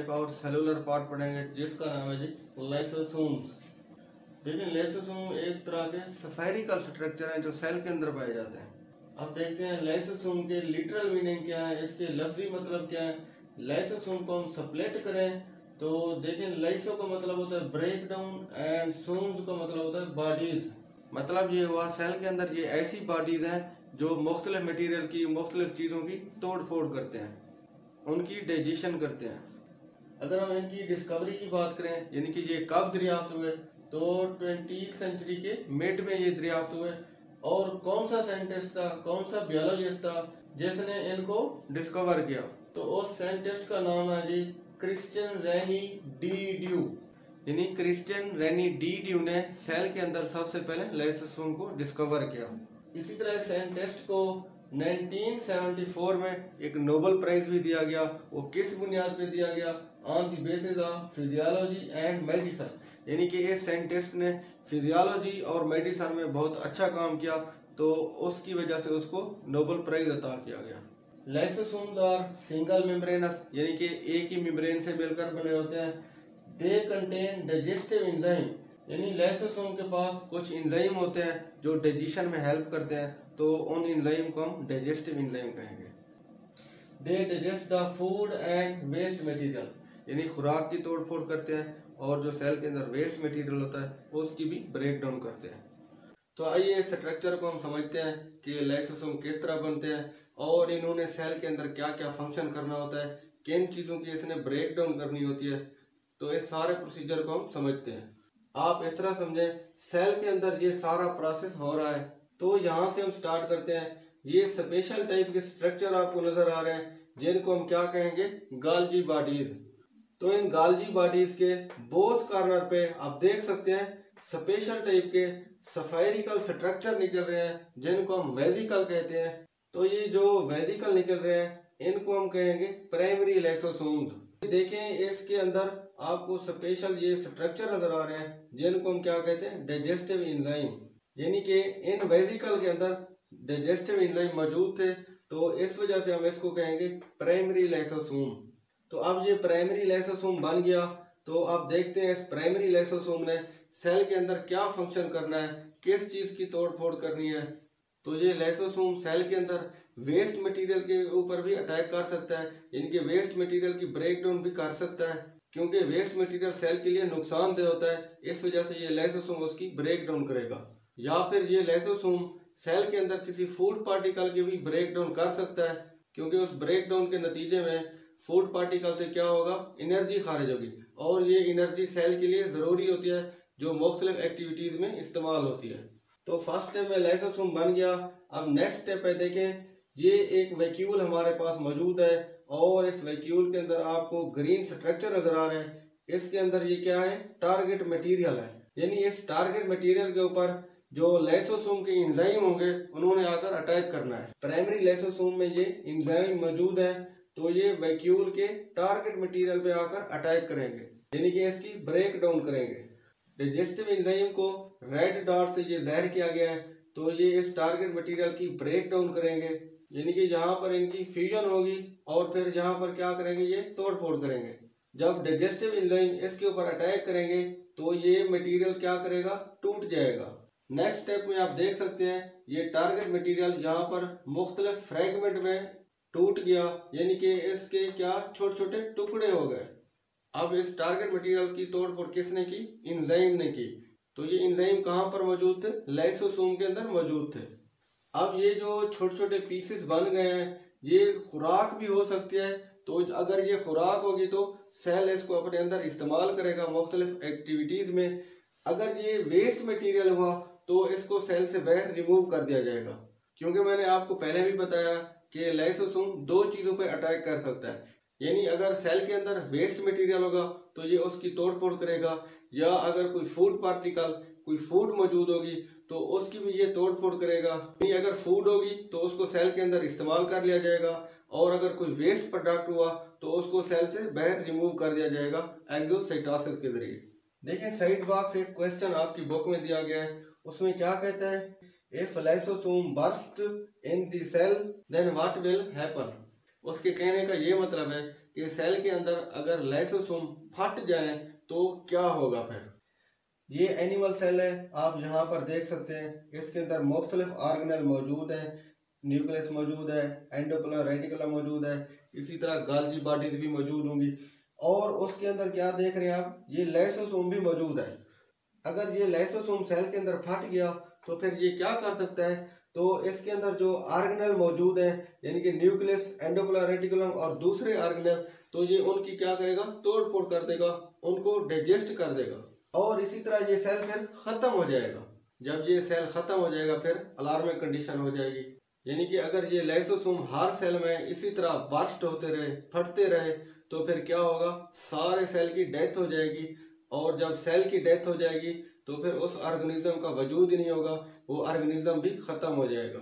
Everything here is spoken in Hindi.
एक और सेलुलर पार्ट पढ़ेंगे जिसका नाम है जी लाइसोसोम्स। देखिए लाइसोसोम एक तरह के स्फेरिकल स्ट्रक्चर हैं जो सेल के अंदर पाए जाते हैं। अब देखते हैं लाइसोसोम के लिटरल मीनिंग क्या है, इसके लफ्जी मतलब क्या है। लाइसोसोम को हम स्प्लिट करें तो देखें लाइसो का मतलब होता है ब्रेक डाउन एंड सोम्स का मतलब होता है बॉडीज। मतलब ये हुआ सेल के अंदर ये ऐसी बॉडीज हैं जो मुख्तलिफ मटीरियल की मुख्तलिफ चीज़ों की तोड़ फोड़ करते हैं, उनकी डाइजेशन करते हैं। अगर हम इनकी डिस्कवरी की बात करें यानी कि ये कब दरियाफ्त हुए तो 20वीं सेंचुरी के मिड में ये दरियाफ्त हुए। और कौन सा साइंटिस्ट था, कौन सा बायोलॉजिस्ट था जिसने इनको डिस्कवर किया, तो उस साइंटिस्ट का नाम है जी क्रिश्चियन रेनी डी ड्यू। यानी क्रिश्चियन रेनी डी ड्यू ने सेल के अंदर सबसे पहले लाइसोसोम को डिस्कवर किया। इसी तरह साइंटिस्ट को 1974 में एक नोबेल प्राइज भी दिया गया। वो किस बुनियाद पे दिया गया? On the basis of physiology and medicine. यानी कि इस साइंटिस्ट ने फिजियोलॉजी और मेडिसिन में बहुत अच्छा काम किया तो उसकी वजह से उसको नोबेल प्राइज अता किया गया। लाइसोसोम्स आर सिंगल मेम्ब्रेनस यानी कि एक ही मेम्ब्रेन से मिलकर बने होते हैं। दे कंटेन डाइजेस्टिव एंजाइम यानी लाइसोसोम के पास कुछ एंजाइम होते हैं जो डाइजेशन में हेल्प करते हैं, तो उन एंजाइम को हम डाइजेस्टिव एंजाइम कहेंगे। They digest the food and waste material यानी खुराक की तोड़ फोड़ करते हैं और जो सेल के अंदर वेस्ट मटेरियल होता है उसकी भी ब्रेक डाउन करते हैं। तो आइए स्ट्रक्चर को हम समझते हैं कि लाइसोसोम किस तरह बनते हैं और इन्होंने सेल के अंदर क्या क्या फंक्शन करना होता है, किन चीज़ों की इसने ब्रेक डाउन करनी होती है। तो इस सारे प्रोसीजर को हम समझते हैं। आप इस तरह समझें सेल के अंदर ये सारा प्रोसेस हो रहा है, तो यहाँ से हम स्टार्ट करते हैं। ये स्पेशल टाइप के स्ट्रक्चर आपको नजर आ रहे हैं जिनको हम क्या कहेंगे? गाल्जी बॉडीज। तो इन गाल्जी बॉडीज के बोथ कॉर्नर पे आप देख सकते हैं स्पेशल टाइप के स्फेरिकल स्ट्रक्चर निकल रहे हैं जिनको हम वेसिकल कहते हैं। तो ये जो वेसिकल निकल रहे हैं इनको हम कहेंगे प्राइमरी लाइसोसोम्स। देखें इसके अंदर आपको स्पेशल ये स्ट्रक्चर नजर आ रहे हैं जिनको हम क्या कहते हैं? Digestive enzyme. यानी कि इन वेसिकल के अंदर डाइजेस्टिव एंजाइम मौजूद थे, तो इस वजह से हम इसको कहेंगे प्राइमरी लाइसोसोम। तो अब ये प्राइमरी लाइसोसोम बन गया, तो आप देखते हैं इस प्राइमरी लाइसोसोम ने सेल के अंदर क्या फंक्शन करना है, किस चीज़ की तोड़ फोड़ करनी है। तो ये लाइसोसोम सेल के अंदर वेस्ट मटेरियल के ऊपर भी अटैक कर सकता है, यानी कि वेस्ट मटेरियल की ब्रेक डाउन भी कर सकता है, क्योंकि वेस्ट मटेरियल सेल के लिए नुकसानदेह होता है। इस वजह से ये लाइसोसोम उसकी ब्रेक डाउन करेगा। या फिर ये लाइसोसोम सेल के अंदर किसी फूड पार्टिकल की भी ब्रेक डाउन कर सकता है, क्योंकि उस ब्रेक डाउन के नतीजे में फूड पार्टिकल से क्या होगा? एनर्जी खारिज होगी और ये एनर्जी सेल के लिए ज़रूरी होती है जो मुख्तलिफ एक्टिविटीज़ में इस्तेमाल होती है। तो फर्स्ट स्टेप में लाइसोसोम बन गया। अब नेक्स्ट स्टेप पे देखें, ये एक वैक्यूल हमारे पास मौजूद है और इस वैक्यूल के अंदर आपको ग्रीन स्ट्रक्चर नजर आ रहा है। इसके अंदर ये क्या है? टारगेट मटेरियल है। यानी इस टारगेट मटेरियल के ऊपर जो लाइसोसोम के एंजाइम होंगे उन्होंने आकर अटैक करना है। प्राइमरी लाइसोसोम में ये एंजाइम मौजूद है, तो ये वैक्यूल के टारगेट मटेरियल पे आकर अटैक करेंगे, यानी कि इसकी ब्रेक डाउन करेंगे। डाइजेस्टिव एंजाइम को रेड डॉट से ये ज़ाहिर किया गया है, तो ये इस टारगेट मटेरियल की ब्रेक डाउन करेंगे, यानी कि यहाँ पर इनकी फ्यूजन होगी और फिर यहाँ पर क्या करेंगे? ये तोड़ फोड़ करेंगे। जब डाइजेस्टिव एंजाइम इसके ऊपर अटैक करेंगे तो ये मटेरियल क्या करेगा? टूट जाएगा। नेक्स्ट स्टेप में आप देख सकते हैं ये टारगेट मटेरियल यहाँ पर मुख्तलिफ फ्रेगमेंट में टूट गया, यानी कि इसके क्या छोटे छोटे टुकड़े हो गए। अब इस टारगेट मटेरियल की तोड़ फोड़ किसने की? एंजाइम ने की। तो ये एंजाइम कहाँ पर मौजूद थे? लाइसोसोम के अंदर मौजूद थे। अब ये जो छोटे छोटे पीसेस बन गए हैं ये खुराक भी हो सकती है, तो अगर ये खुराक होगी तो सेल इसको अपने अंदर इस्तेमाल करेगा मुख्तलिफ एक्टिविटीज़ में। अगर ये वेस्ट मटेरियल हुआ तो इसको सेल से बाहर रिमूव कर दिया जाएगा, क्योंकि मैंने आपको पहले भी बताया कि लाइसोसोम दो चीज़ों पर अटैक कर सकता है। यानी अगर सेल के अंदर वेस्ट मटेरियल होगा तो ये उसकी तोड़ फोड़ करेगा, या अगर कोई फूड पार्टिकल कोई फूड मौजूद होगी तो उसकी भी ये तोड़ फोड़ करेगा। यानी अगर फूड होगी तो उसको सेल के अंदर इस्तेमाल कर लिया जाएगा, और अगर कोई वेस्ट प्रोडक्ट हुआ तो उसको सेल से बाहर रिमूव कर दिया जाएगा एग्जोसाइटोसिस के जरिए। देखिए साइड बॉक्स एक क्वेश्चन आपकी बुक में दिया गया है, उसमें क्या कहता है? If lysosome burst in the cell then what will happen. उसके कहने का ये मतलब है कि सेल के अंदर अगर लाइसोसोम फट जाए तो क्या होगा। फिर ये एनिमल सेल है, आप यहाँ पर देख सकते हैं। इसके अंदर मुख्तलिफ ऑर्गेनेल मौजूद है, न्यूक्लियस मौजूद है, एंडोप्लाज्मिक रेटिकुलम मौजूद है, इसी तरह गाल्जी बॉडीज भी मौजूद होंगी। और उसके अंदर क्या देख रहे हैं आप, ये लाइसोसोम भी मौजूद है। अगर ये लाइसोसोम सेल के अंदर फट गया तो फिर ये क्या कर सकता है, तो इसके अंदर जो ऑर्गेनेल मौजूद है यानी कि न्यूक्लियस, एंडोप्लाज्मिक रेटिकुलम और दूसरे ऑर्गेनेल, तो ये उनकी क्या करेगा, तोड़ फोड़ कर देगा, उनको डाइजेस्ट कर देगा और इसी तरह ये सेल फिर खत्म हो जाएगा। जब ये सेल खत्म हो जाएगा फिर अलार्मिंग कंडीशन हो जाएगी। यानी कि अगर ये लाइसोसोम हर सेल में इसी तरह बर्स्ट होते रहे, फटते रहे, तो फिर क्या होगा, सारे सेल की डेथ हो जाएगी। और जब सेल की डेथ हो जाएगी तो फिर उस ऑर्गेनिज्म का वजूद ही नहीं होगा, वो ऑर्गेनिज्म भी खत्म हो जाएगा।